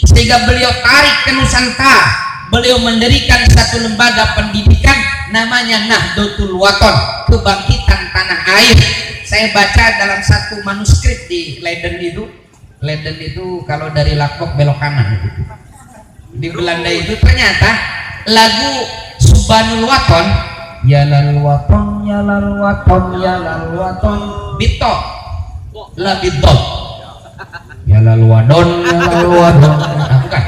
sehingga beliau tarik ke Nusantara. Beliau mendirikan satu lembaga pendidikan namanya Nahdlatul Wathon, kebangkitan tanah air. Saya baca dalam satu manuskrip di Leiden itu kalau dari Lakbok belok kanan di Belanda itu, ternyata lagu Subhanul Wathon, ya lal wathon ya lal wathon ya lal wathon bito la bito ya lal wadon ya lal wadon, bukan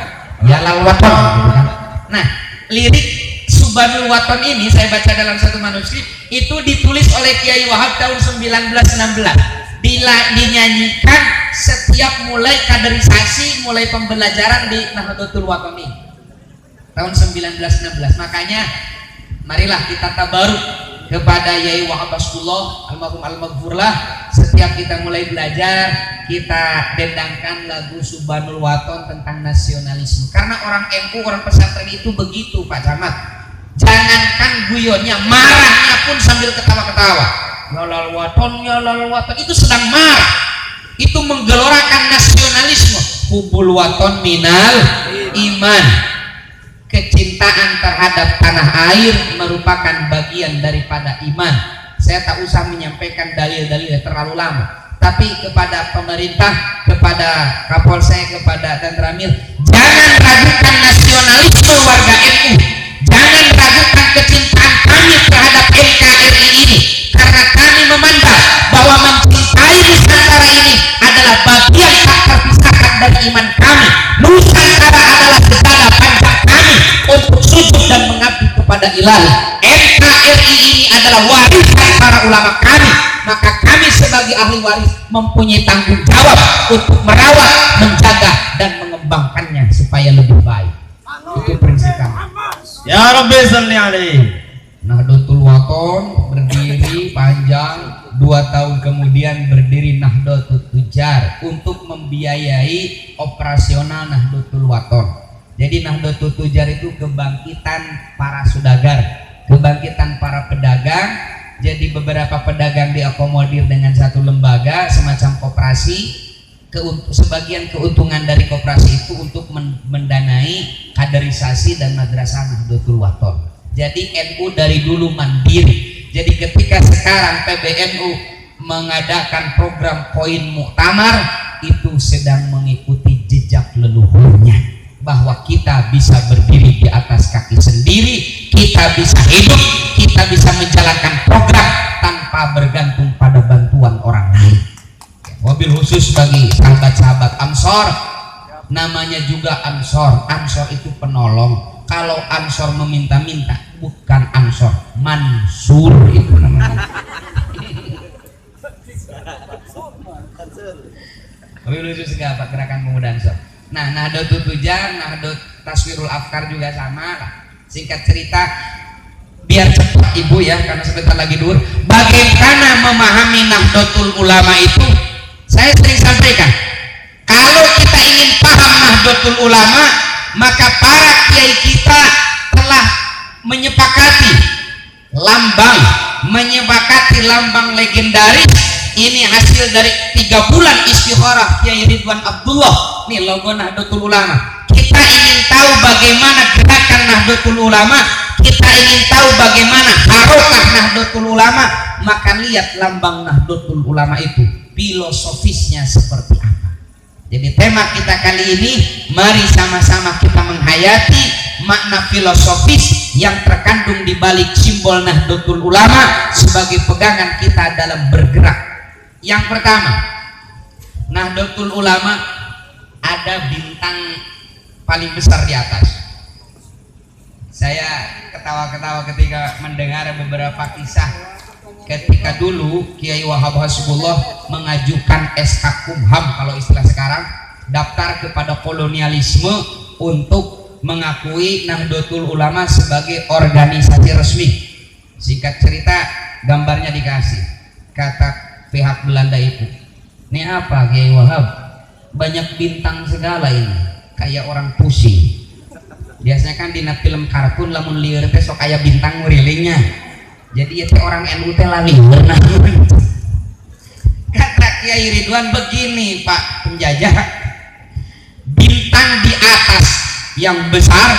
ya lal wathon gitu kan. Nah, lirik Subhanul Wathon ini saya baca dalam satu manuskrip itu ditulis oleh Kiai Wahab tahun 1916. Dinyanyikan setiap mulai kaderisasi, mulai pembelajaran di Nahdlatul Wathon ini tahun 1916. Makanya marilah kita tabaruk kepada Yai Wahab Hasbullah almarhum al-maghfurlah. Setiap kita mulai belajar, kita dendangkan lagu Subhanul Wathon tentang nasionalisme. Karena orang NU, orang pesantren itu begitu Pak Camat. Jangankan guyonnya, marahnya pun sambil ketawa-ketawa. Ya lal wathon, ya lal wathon, itu sedang marah. Itu menggelorakan nasionalisme. Hubul wathon minal iman. Kecintaan terhadap tanah air merupakan bagian daripada iman. Saya tak usah menyampaikan dalil-dalil terlalu lama, tapi kepada pemerintah, kepada Kapolsek, kepada Dan Ramil, jangan ragukan nasionalisme warga NU. Jangan ragukan kecintaan kami terhadap NKRI ini, karena kami memandang bahwa mencintai Nusantara ini adalah bagian tak terpisahkan dari iman kami. Nusantara adalah segala panjang kami untuk sujud dan mengabdi kepada Ilahi. NKRI ini adalah warisan para ulama kami, maka kami sebagai ahli waris mempunyai tanggung jawab untuk merawat, menjaga, dan mengembangkannya supaya lebih baik. Itu prinsip kami. Ya Rabbi salli alaihi. Nahdlatul Wathon berdiri panjang, 2 tahun kemudian berdiri Nahdlatul Tujar untuk membiayai operasional Nahdlatul Wathon. Jadi Nahdlatul Tujar itu kebangkitan para saudagar, kebangkitan para pedagang. Jadi beberapa pedagang diakomodir dengan satu lembaga semacam koperasi. Sebagian keuntungan dari koperasi itu untuk mendanai kaderisasi dan madrasah Nahdlatul Wathon. Jadi NU dari dulu mandiri. Jadi ketika sekarang PBNU mengadakan program Koin Muktamar, itu sedang mengikuti jejak leluhurnya, bahwa kita bisa berdiri di atas kaki sendiri, kita bisa hidup, kita bisa menjalankan program tanpa bergantung pada bantuan orang lain. Wabil khusus bagi sahabat-sahabat Ansor, namanya juga Ansor. Ansor itu penolong. Kalau Ansor meminta-minta, bukan Ansor, Mansur itu namanya. Wabil khusus sahabat gerakan pemuda Ansor. Nah, Nahdlatul Tujar, Nahdlatul Taswirul Afkar juga sama lah. Singkat cerita, biar cepat ibu ya, karena sebentar lagi dur. Bagaimana memahami Nahdlatul Ulama itu? Saya sering sampaikan, kalau kita ingin paham Nahdlatul Ulama, maka para kiai kita telah menyepakati lambang legendaris. Ini hasil dari 3 bulan istikharah Kiai Ridwan Abdullah. Ini logo Nahdlatul Ulama. Kita ingin tahu bagaimana gerakan Nahdlatul Ulama, kita ingin tahu bagaimana harokah Nahdlatul Ulama, maka lihat lambang Nahdlatul Ulama itu, filosofisnya seperti apa. Jadi tema kita kali ini, mari sama-sama kita menghayati makna filosofis yang terkandung di balik simbol Nahdlatul Ulama sebagai pegangan kita dalam bergerak. Yang pertama, Nahdlatul Ulama ada bintang paling besar di atas. Saya ketawa-ketawa ketika mendengar beberapa kisah ketika dulu Kiai Wahab Hasbullah mengajukan SK Kumham, kalau istilah sekarang, daftar kepada kolonialisme untuk mengakui Nahdlatul Ulama sebagai organisasi resmi. Singkat cerita, gambarnya dikasih. Kata pihak Belanda itu, ini apa Kiai Wahab? Banyak bintang segala ini, kayak orang pusing. Biasanya kan di film kartun lamun lieur teh sok aya bintang ngurilingnya. Jadi itu orang NU teh lali pernah. Kata Kiai Ridwan begini, Pak penjajah, bintang di atas yang besar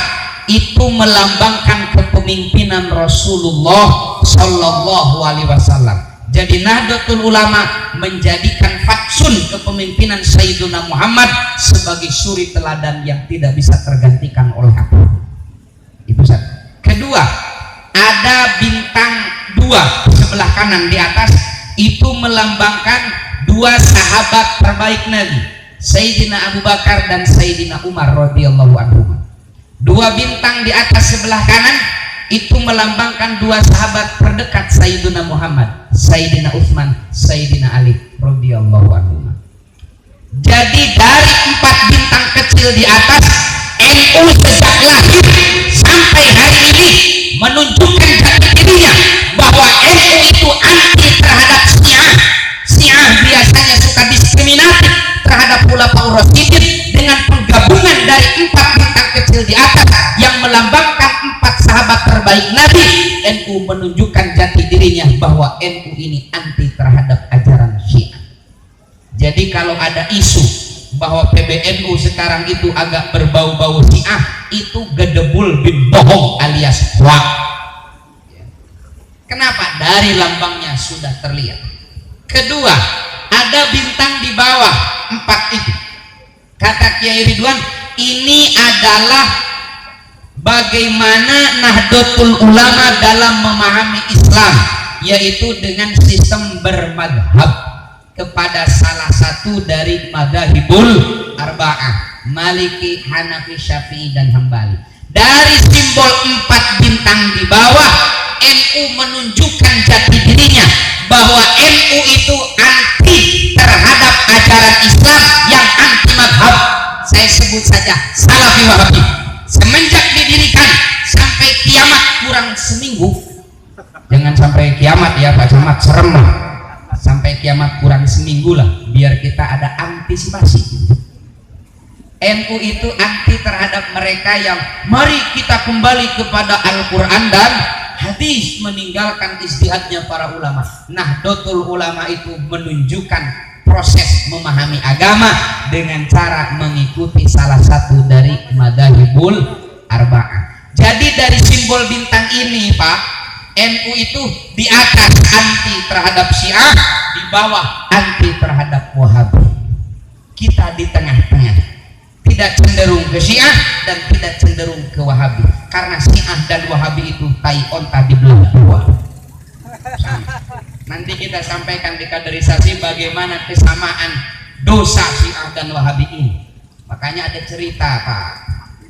itu melambangkan kepemimpinan Rasulullah Shallallahu Alaihi Wasallam. Jadi Nahdlatul Ulama menjadikan fatsun kepemimpinan Sayyidina Muhammad sebagai suri teladan yang tidak bisa tergantikan oleh apapun. Itu satu. Kedua, ada bintang 2 sebelah kanan di atas, itu melambangkan 2 sahabat terbaik Nabi, Sayyidina Abu Bakar dan Sayyidina Umar radhiyallahu anhu. 2 bintang di atas sebelah kanan itu melambangkan 2 sahabat terdekat Sayyidina Muhammad, Sayyidina Utsman, Sayyidina Ali radhiyallahu anhu. Jadi dari 4 bintang kecil di atas, NU sejak lahir sampai hari ini menunjukkan jati dirinya bahwa NU itu anti terhadap Syiah. Syiah biasanya suka diskriminatif terhadap Khulafaur Rasyidin. Dengan penggabungan dari 4 bintang kecil di atas yang melambangkan 4 sahabat terbaik Nabi, NU menunjukkan jati dirinya bahwa NU ini anti terhadap ajaran Syiah. Jadi kalau ada isu bahwa PBNU sekarang itu agak berbau-bau Syiah, itu gedebul bin bohong alias hoak. Kenapa? Dari lambangnya sudah terlihat. Kedua, ada bintang di bawah 4 itu. Kata Kiai Ridwan, ini adalah bagaimana Nahdlatul Ulama dalam memahami Islam, yaitu dengan sistem bermadhab kepada salah satu dari madhabul arba'ah, Maliki, Hanafi, Syafi'i dan Hambali. Dari simbol 4 bintang di bawah, NU menunjukkan jati dirinya bahwa NU itu anti terhadap ajaran Islam yang anti madhab. Saya sebut saja Salafi Wahabi. Semenjak didirikan sampai kiamat kurang seminggu, jangan sampai kiamat ya Pak Camat, serem lah. Sampai kiamat kurang seminggu lah, biar kita ada antisipasi. NU itu anti terhadap mereka yang mari kita kembali kepada Al-Quran dan hadis, meninggalkan ijtihadnya para ulama. Nahdlatul Ulama itu menunjukkan proses memahami agama dengan cara mengikuti salah satu dari madzhabul arba'ah. Jadi dari simbol bintang ini Pak, NU itu di atas anti terhadap Syiah, di bawah anti terhadap Wahabi. Kita di tengah-tengah, tidak cenderung ke Syiah dan tidak cenderung ke Wahabi, karena Syiah dan Wahabi itu tai onta di belah 2. Nanti kita sampaikan di kaderisasi bagaimana kesamaan dosa Syiah dan Wahabi ini. Makanya ada cerita Pak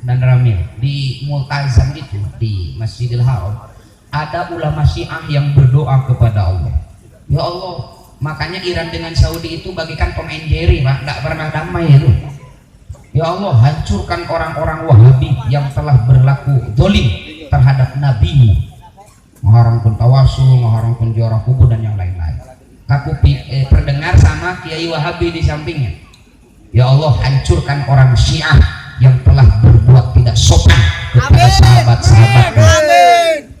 dan Ramil di Multazam itu di Masjidil Haram, ada ulama Syiah yang berdoa kepada Allah. Ya Allah, makanya Iran dengan Saudi itu bagikan Tom and Jerry Pak, nggak pernah damai itu. Ya Allah, hancurkan orang-orang Wahabi yang telah berlaku zalim terhadap Nabi, mengharamkan tawasul, mengharamkan ziarah kubur dan yang lain-lain. Aku terdengar sama Kiai Wahabi di sampingnya. Ya Allah, hancurkan orang Syiah yang telah berbuat tidak sopan kepada sahabat-sahabatnya.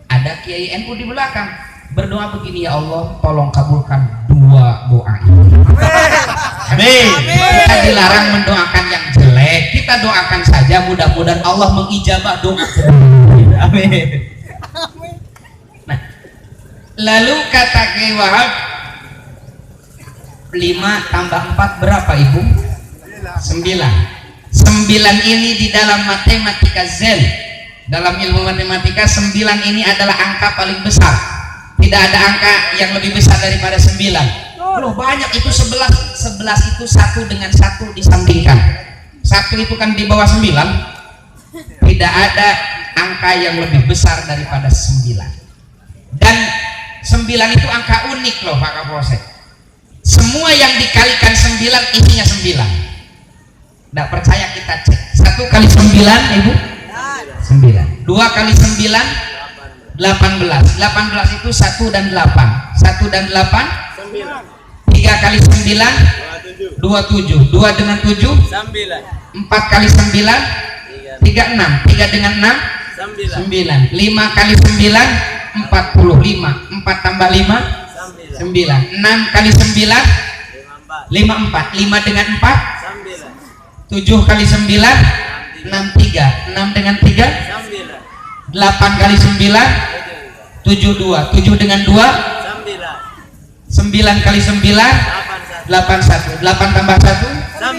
Ada Kiai NU di belakang berdoa begini, ya Allah, tolong kabulkan 2 doa ini. Amin. Kita dilarang mendoakan yang jelek, kita doakan saja, mudah-mudahan Allah mengijabah doa. Amin. Nah, lalu kata Kiai Wahab, 5 tambah 4 berapa Ibu? 9. 9 ini di dalam matematika Zen, dalam ilmu matematika 9 ini adalah angka paling besar. Tidak ada angka yang lebih besar daripada 9. Loh, banyak itu 11 itu 1 dengan 1 disambungkan. 1 itu kan di bawah 9. Tidak ada angka yang lebih besar daripada 9. Dan 9 itu angka unik loh Pak Kapolsek. Semua yang dikalikan 9 isinya 9. Tidak percaya kita cek. 1 kali 9 Ibu? 9. 2 kali 9 18. 18 itu 1 dan 8. 1 dan 8 3 kali 9 27. 2 dengan 7 4 kali 9 36. 3 dengan 6 9. 5 kali 9 45. 4 tambah 5 9. 6 kali 9 54. 5 dengan 4 7 kali 9 63. 6 dengan 3 8 kali 9 72. 7 dengan 2 9 kali 9 81. 8 tambah 1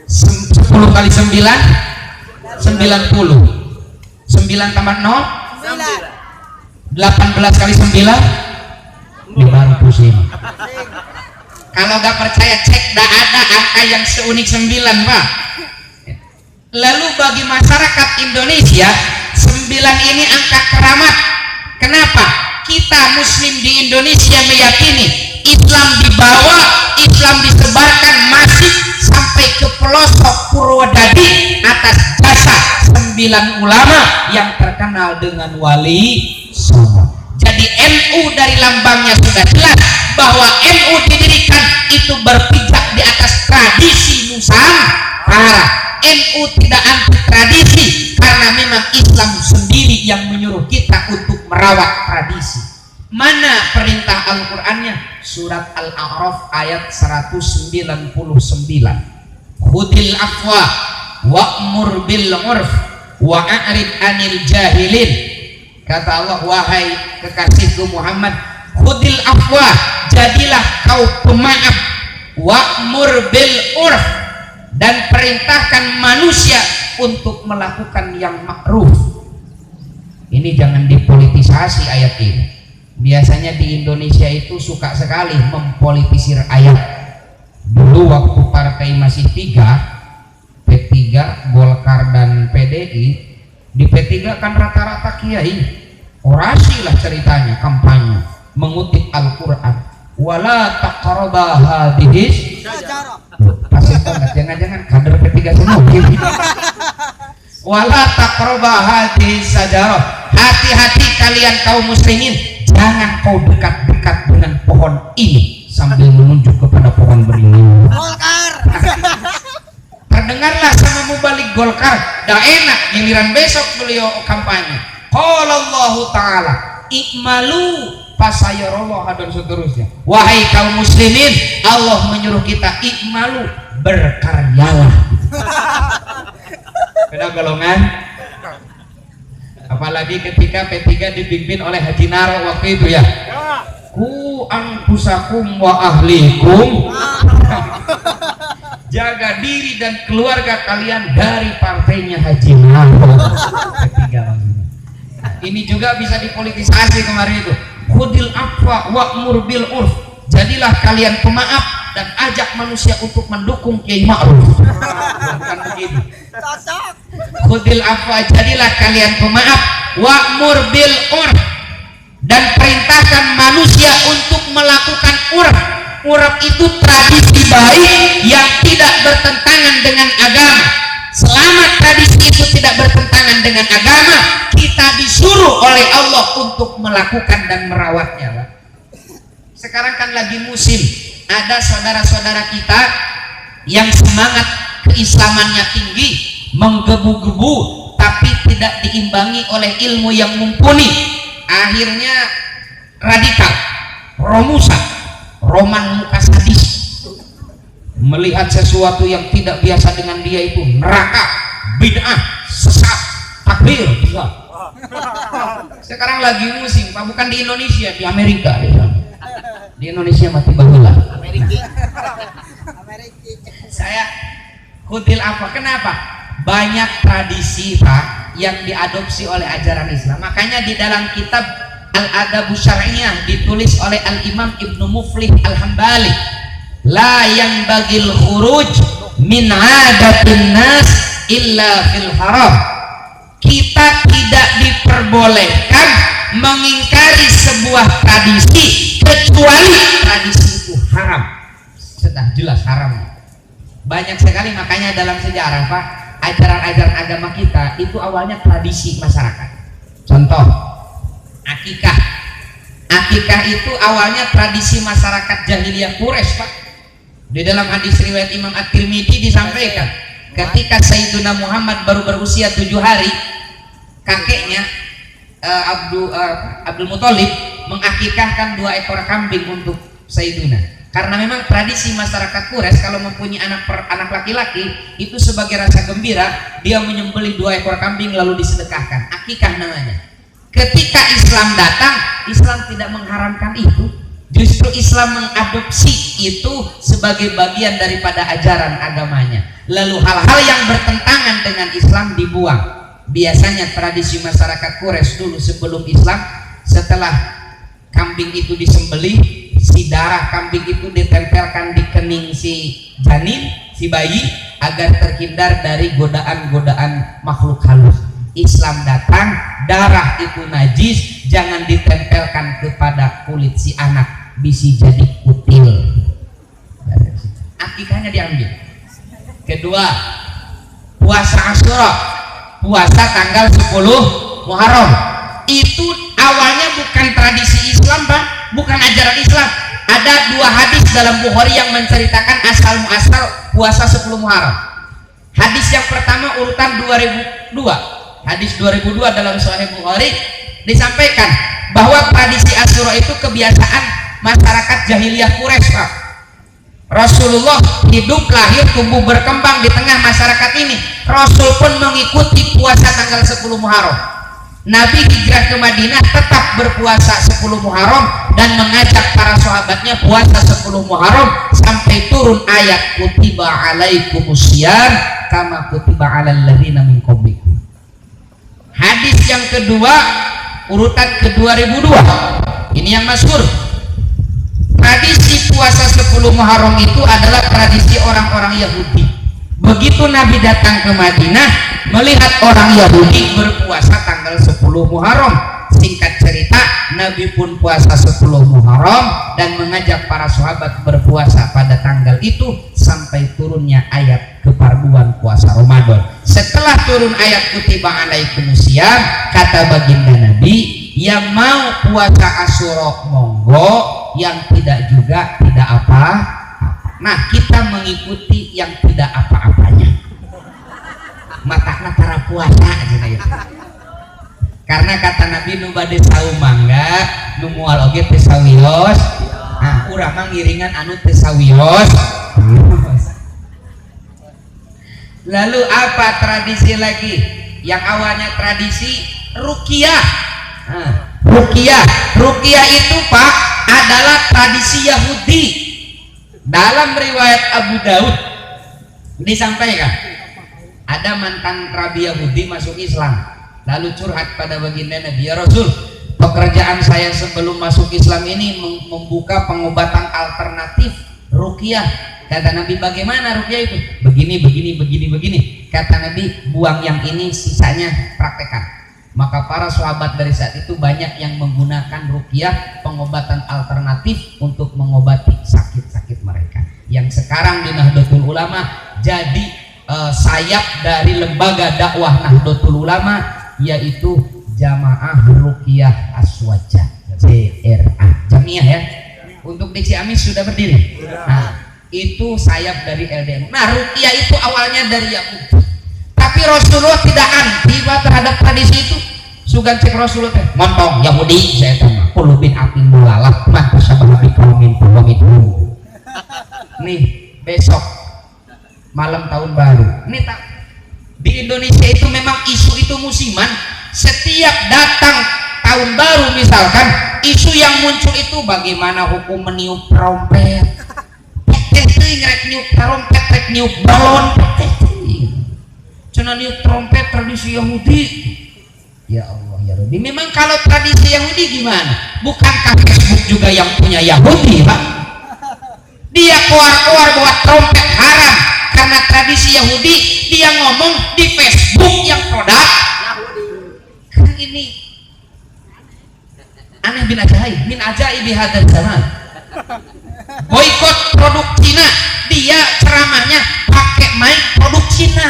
10 kali 9 90. 9 tambah 0 18 kali 9 ini baru pusing. Kalau gak percaya cek, dah ada angka yang seunik 9 Pak. Lalu bagi masyarakat Indonesia 9 ini angka keramat. Kenapa? Kita muslim di Indonesia meyakini Islam dibawa, Islam disebarkan masif sampai ke pelosok Purwodadi atas jasa 9 ulama yang terkenal dengan wali songo. Jadi NU dari lambangnya sudah jelas bahwa NU didirikan itu berpijak di atas tradisi Nusantara. NU tidak anti tradisi karena memang Islam sendiri yang menyuruh kita untuk merawat tradisi. Mana perintah Al-Qur'annya? Surat Al-A'raf ayat 199. Khudil afwa wa'mur bil 'urf wa'rid 'anil jahilin. Kata Allah, wahai kekasihku Muhammad, khudil afwa, jadilah kau pemaaf, wa'mur bil 'urf, dan perintahkan manusia untuk melakukan yang ma'ruf. Ini jangan dipolitisasi ayat ini. Biasanya di Indonesia itu suka sekali mempolitisir ayat. Dulu waktu partai masih 3, P3, Golkar dan PDI, di P3 kan rata-rata kiai. Orasi lah ceritanya, kampanye mengutip Al-Quran. Wala taqraba hadhis pasti banget, jangan-jangan kader P3 semua. Wala taqraba hadhis sajarah, hati-hati kalian kaum muslimin, jangan kau dekat-dekat dengan pohon ini, sambil menunjuk kepada pohon beringin. Golkar. Terdengarlah sama mubalik Golkar, dah enak giliran besok beliau kampanye. Qala Allah Ta'ala i'malu fasayarallahu dan seterusnya. Wahai kaum muslimin, Allah menyuruh kita i'malu, berkaryalah. Beda golongan. Apalagi ketika P3 dipimpin oleh Haji Naro waktu itu ya. Ku anfusakum wa ahlikum. Jaga diri dan keluarga kalian dari partainya Haji Naro. P3 ini juga bisa dipolitisasi kemarin itu. Khudil afwa wa'mur bil 'urf, jadilah kalian pemaaf dan ajak manusia untuk mendukung Kiai Ma'ruf. Bukan begitu. Khudil afwa, jadilah kalian pemaaf, wa'mur bil 'urf, dan perintahkan manusia untuk melakukan urf. Urf itu tradisi baik yang tidak bertentangan dengan agama. Selama tradisi itu tidak bertentangan dengan agama, kita disuruh oleh Allah untuk melakukan dan merawatnya. Sekarang kan lagi musim, ada saudara-saudara kita yang semangat keislamannya tinggi, menggebu-gebu, tapi tidak diimbangi oleh ilmu yang mumpuni. Akhirnya radikal, romusa, roman muka sadis, melihat sesuatu yang tidak biasa dengan dia itu neraka, bid'ah, sesat, takbir. Sekarang lagi musim, Pak, bukan di Indonesia, di Amerika. Di Indonesia mati bahulah. Saya kutil apa? Kenapa? Banyak tradisi Pak yang diadopsi oleh ajaran Islam. Makanya di dalam kitab Al-Adabus Syar'iyyah ditulis oleh Al-Imam Ibnu Muflih Al-Hambali, la yang bagil khuruj min adatin nas illa fil haram. Kita tidak diperbolehkan mengingkari sebuah tradisi kecuali tradisi itu haram. Sudah jelas haram. Banyak sekali, makanya dalam sejarah Pak, ajaran-ajaran agama kita itu awalnya tradisi masyarakat. Contoh, akikah. Akikah itu awalnya tradisi masyarakat jahiliyah Quraisy Pak. Di dalam hadis riwayat Imam At-Tirmidzi disampaikan, ketika Sayyiduna Muhammad baru berusia 7 hari, kakeknya Abdul Muthalib mengakikahkan 2 ekor kambing untuk Sayyiduna. Karena memang tradisi masyarakat Quraisy kalau mempunyai anak laki-laki itu sebagai rasa gembira dia menyembelih 2 ekor kambing lalu disedekahkan. Akikah namanya. Ketika Islam datang, Islam tidak mengharamkan itu. Justru Islam mengadopsi itu sebagai bagian daripada ajaran agamanya. Lalu hal-hal yang bertentangan dengan Islam dibuang. Biasanya tradisi masyarakat Quraisy dulu sebelum Islam, setelah kambing itu disembelih, si darah kambing itu ditempelkan di kening si janin, si bayi, agar terhindar dari godaan-godaan makhluk halus. Islam datang, darah itu najis, jangan ditempelkan kepada kulit si anak, bisa jadi kutil. Akikahnya diambil. Kedua, puasa Asyura, puasa tanggal 10 Muharram. Itu awalnya bukan tradisi Islam, Pak, bukan ajaran Islam. Ada 2 hadis dalam Bukhari yang menceritakan asal muasal puasa 10 Muharram. Hadis yang pertama urutan 2002. Hadis 2002 dalam Sahih Bukhari disampaikan bahwa tradisi Asyura itu kebiasaan masyarakat jahiliyah Quraisy, Pak. Rasulullah hidup, lahir, tumbuh, berkembang di tengah masyarakat ini. Rasul pun mengikuti puasa tanggal 10 Muharram. Nabi hijrah ke Madinah tetap berpuasa 10 Muharram dan mengajak para sahabatnya puasa 10 Muharram sampai turun ayat kutiba alaikumusiyam kama kutiba alal ladzina min qablikum. Hadis yang kedua urutan ke-2002. Ini yang masyhur. Tradisi puasa 10 Muharram itu adalah tradisi orang-orang Yahudi. Begitu Nabi datang ke Madinah melihat orang Yahudi berpuasa tanggal 10 Muharram. Singkat cerita, Nabi pun puasa 10 Muharram dan mengajak para sahabat berpuasa pada tanggal itu sampai turunnya ayat keparduan puasa Ramadan. Setelah turun ayat kutiba alaikumusiyam, kata baginda Nabi, yang mau puasa Asyura monggo, yang tidak juga tidak apa. Nah, kita mengikuti yang tidak apa-apanya. Matakna cara puasa aja ya. Karena kata Nabi nu bade saum mangga, nu moal oge teh sawios. Ah, urang mah ngiringan anu teh sawios. Lalu apa tradisi lagi? Yang awalnya tradisi ruqyah. Ruqyah itu, Pak, adalah tradisi Yahudi. Dalam riwayat Abu Daud disampaikan ada mantan rabi Yahudi masuk Islam, lalu curhat pada baginda Nabi, ya Rasul, pekerjaan saya sebelum masuk Islam ini membuka pengobatan alternatif ruqyah. Kata Nabi, bagaimana ruqyah itu? Begini. Kata Nabi, buang yang ini, sisanya praktekkan. Maka para sahabat dari saat itu banyak yang menggunakan ruqyah, pengobatan alternatif untuk mengobati sakit-sakit mereka. Yang sekarang di Nahdlatul Ulama jadi sayap dari lembaga dakwah Nahdlatul Ulama, yaitu Jamaah Ruqyah Aswaja, JRA, Jamiah ya. Untuk di Ciamis sudah berdiri. Nah, itu sayap dari LDM. Nah, ruqyah itu awalnya dari Yahudi. Tapi Rasulullah tidak anti terhadap tradisi itu. Sugan cek Rasulullah teh, montong Yahudi saya tahu. Qulubin apin mulalak man tasabbaha bi qaumin fahuwa. Nih, besok malam tahun baru. Nih di Indonesia itu memang isu itu musiman. Setiap datang tahun baru misalkan, isu yang muncul itu bagaimana hukum meniup trompet. Ngerek niup trompet, rek niup balon. Cuma niup trompet tradisi Yahudi. Ya Allah ya Rabbi. Memang kalau tradisi Yahudi gimana? Bukankah Facebook juga yang punya Yahudi, Pak? Dia keluar-keluar bawa trompet haram karena tradisi Yahudi. Dia ngomong di Facebook yang produk Yahudi. Kan ini aneh bin ajaib, min ajaibi hadzal zaman. Boikot produk Cina, dia ceramahnya pakai mic produk Cina.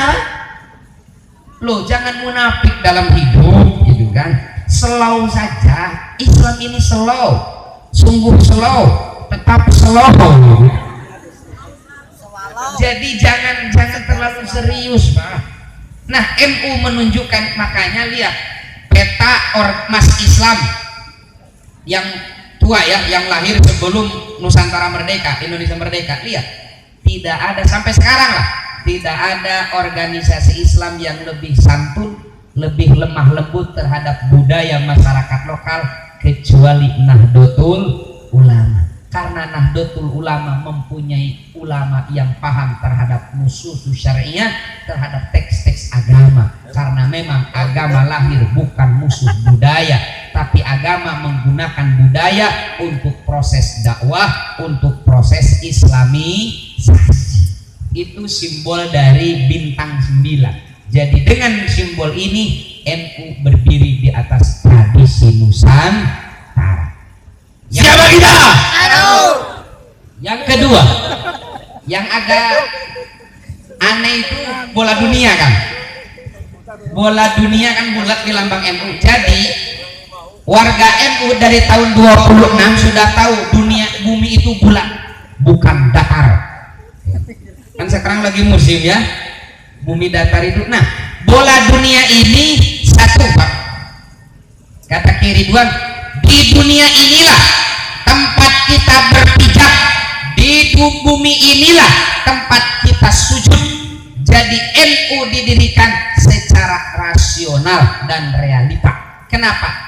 Loh, jangan munafik dalam hidup, gitu kan? Slow saja. Islam ini slow, sungguh slow, tetap slow. Jadi jangan terlalu serius, Pak. Nah, MU menunjukkan, makanya lihat peta ormas Islam yang tua ya, yang lahir sebelum Nusantara merdeka, Indonesia merdeka. Lihat, tidak ada sampai sekarang lah, tidak ada organisasi Islam yang lebih santun, lebih lemah lembut terhadap budaya masyarakat lokal kecuali Nahdlatul Ulama. Karena Nahdlatul Ulama mempunyai ulama yang paham terhadap musuh syariah, terhadap teks-teks agama. Karena memang agama lahir bukan musuh budaya, tapi agama menggunakan budaya untuk proses dakwah, untuk proses islamisasi. Itu simbol dari bintang 9. Jadi dengan simbol ini NU berdiri di atas tradisi Nusantara. Siapa kita? Yang kedua, yang agak aneh itu bola dunia kan. Bola dunia kan bulat di lambang NU. Jadi warga NU dari tahun 26 sudah tahu dunia bumi itu bulat, bukan datar. Kan sekarang lagi musim ya, bumi datar itu. Nah, bola dunia ini satu Pak. Kata Ridwan, di dunia inilah tempat kita berpijak, di bumi inilah tempat kita sujud. Jadi NU didirikan secara rasional dan realita. Kenapa?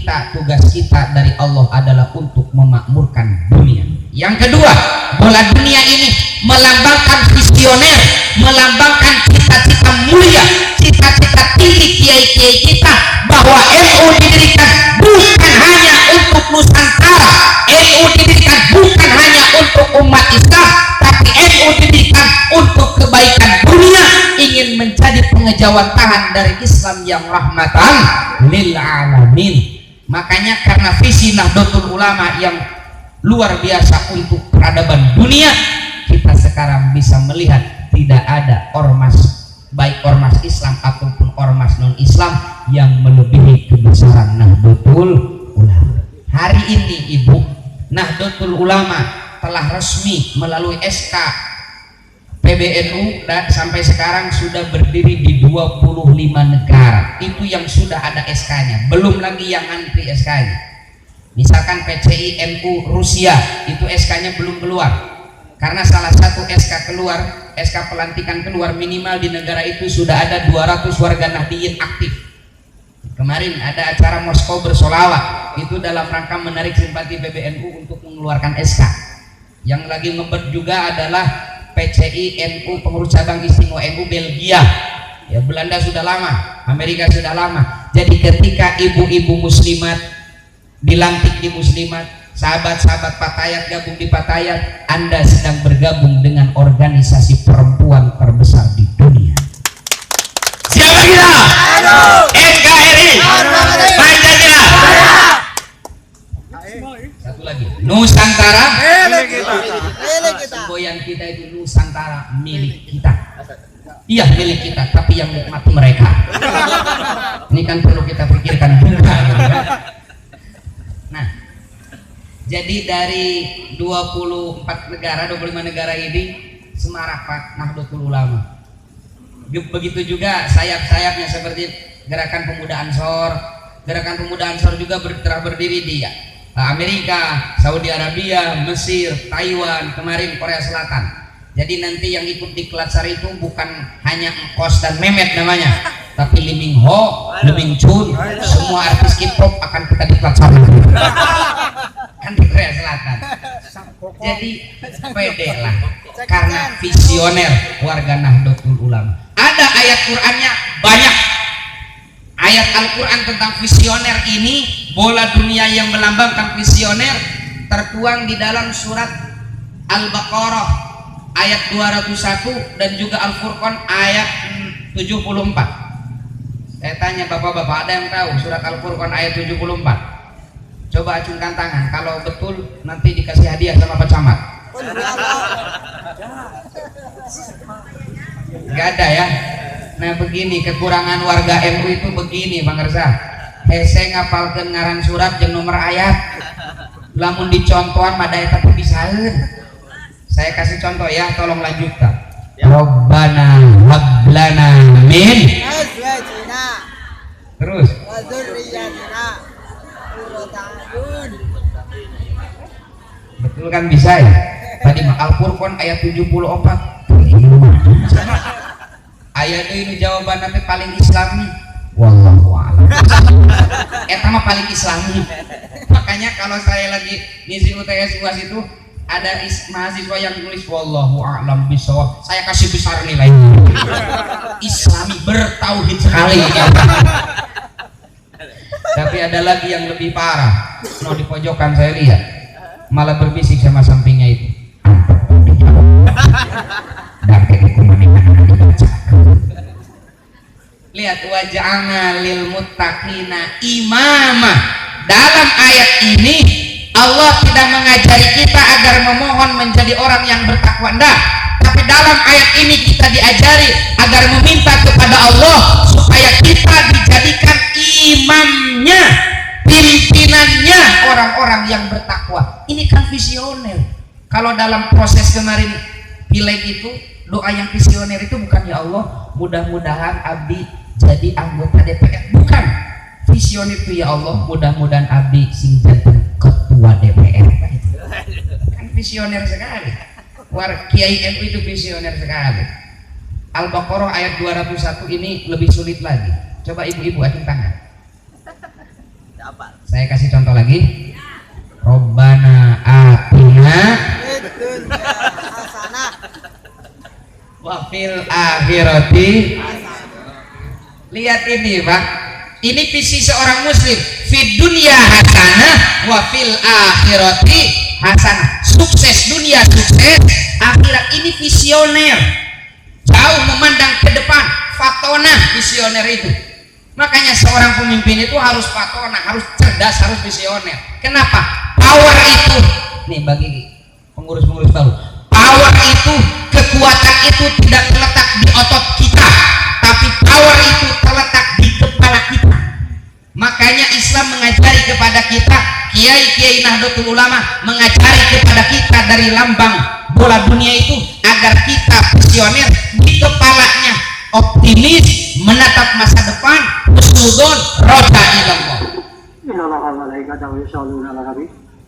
Tugas kita dari Allah adalah untuk memakmurkan dunia. Yang kedua, bola dunia ini melambangkan visioner, melambangkan cita-cita mulia, cita-cita tinggi kiai-kiai kita, bahwa NU didirikan bukan hanya untuk Nusantara, NU didirikan bukan hanya untuk umat Islam, tapi NU didirikan untuk kebaikan dunia, ingin menjadi pengejawantahan dari Islam yang rahmatan lil alamin. Makanya karena visi Nahdlatul Ulama yang luar biasa untuk peradaban dunia, kita sekarang bisa melihat tidak ada ormas, baik ormas Islam ataupun ormas non Islam, yang melebihi kebesaran Nahdlatul Ulama. Hari ini Ibu, Nahdlatul Ulama telah resmi melalui SK PBNU dan sampai sekarang sudah berdiri di 25 negara. Itu yang sudah ada SK-nya, belum lagi yang antri SK-nya. Misalkan PCI NU Rusia, itu SK-nya belum keluar. Karena salah satu SK keluar, SK pelantikan keluar, minimal di negara itu sudah ada 200 warga Nahdiyin aktif. Kemarin ada acara Moskow bersolawat, itu dalam rangka menarik simpati PBNU untuk mengeluarkan SK. Yang lagi ngebet juga adalah PCI NU pengurus cabang istimewa NU Belgia. Ya, Belanda sudah lama, Amerika sudah lama. Jadi ketika ibu-ibu muslimat dilantik di muslimat, sahabat-sahabat Patayat gabung di Patayat, Anda sedang bergabung dengan organisasi perempuan terbesar di dunia. Siapa kita? NKRI. Pancasila. Satu lagi, Nusantara. Milik kita. Semboyan kita itu Nusantara milik kita. Iya, milik kita, tapi yang nikmati mereka. Ini kan perlu kita pikirkan juga. Nah, jadi dari 24 negara, 25 negara ini semarak Pak Nahdlatul Ulama. Begitu juga sayap-sayapnya seperti Gerakan Pemuda Ansor. Gerakan Pemuda Ansor juga telah berdiri di Amerika, Saudi Arabia, Mesir, Taiwan, kemarin Korea Selatan. Jadi nanti yang ikut di Klatsar itu bukan hanya Engkos dan Mehmet namanya, tapi Lee Min Ho, Lee Min Chun, semua artis K-pop akan kita di Klatsar. Kan di Korea Selatan. Jadi pede lah, karena visioner warga Nahdlatul Ulama. Ada ayat Qur'annya banyak. Ayat Al-Quran tentang visioner ini, bola dunia yang melambangkan visioner, tertuang di dalam surat Al-Baqarah ayat 201 dan juga Al-Furqan ayat 74. Saya tanya bapak-bapak, ada yang tahu surat Al-Furqan ayat 74? Coba acungkan tangan, kalau betul nanti dikasih hadiah sama Pak Camat. Gak ada ya. Nah begini, kekurangan warga NU itu begini Bang Reza. Hese ngapalkeun ngaran surat jeung nomor ayat, lamun dicontohan mada eta teh bisaeun. Saya kasih contoh ya, tolong lanjutkan. Rabbana hablana min azwajina terus wa dzurriyyatina qurrata a'yun kan bisa ya. Tadi mah Al-Furqan ayat 74. Ayat ini jawaban nanti paling islami. Wallahu a'lam. Eta mah paling islami. Makanya kalau saya lagi ngisi UTS UAS itu ada mahasiswa yang tulis wallahu a'lam bishawab, saya kasih besar nilai. Islami bertauhid sekali. Tapi ada lagi yang lebih parah. No, di pojokan saya lihat malah berbisik sama sampingnya itu. Lihat waja'alna lil muttaqina imama. Dalam ayat ini Allah tidak mengajari kita agar memohon menjadi orang yang bertakwa, enggak. Tapi dalam ayat ini kita diajari agar meminta kepada Allah supaya kita dijadikan imamnya, pimpinannya orang-orang yang bertakwa. Ini kan visioner. Kalau dalam proses kemarin pileg itu, doa yang visioner itu bukan ya Allah, mudah-mudahan abdi jadi anggota DPR, bukan. Visioner itu ya Allah, mudah-mudahan abdi sing jadi ketua DPR. Kan visioner sekali. Kiai NU itu visioner sekali. Al-Baqarah ayat 201 ini lebih sulit lagi. Coba ibu-ibu acung tangan. Saya kasih contoh lagi. Robbana atina wa fil akhirati. Lihat ini Pak, ini visi seorang muslim. Fid dunya hasanah wa fil akhirati hasanah. Sukses dunia, sukses akhirat. Ini visioner, jauh memandang ke depan. Fatona visioner itu. Makanya seorang pemimpin itu harus fatona, harus cerdas, harus visioner. Kenapa? Power itu, nih bagi pengurus-pengurus baru, power itu, kekuatan itu tidak terletak di otot kita, tapi power itu terletak di kepala kita. Makanya Islam mengajari kepada kita, kiai-kiai Nahdlatul Ulama mengajari kepada kita dari lambang bola dunia itu agar kita visioner, di kepalanya optimis, menatap masa depan, husnudon, roja ilallah. Inna Allah wa malaikatahu yusholluna 'alan nabi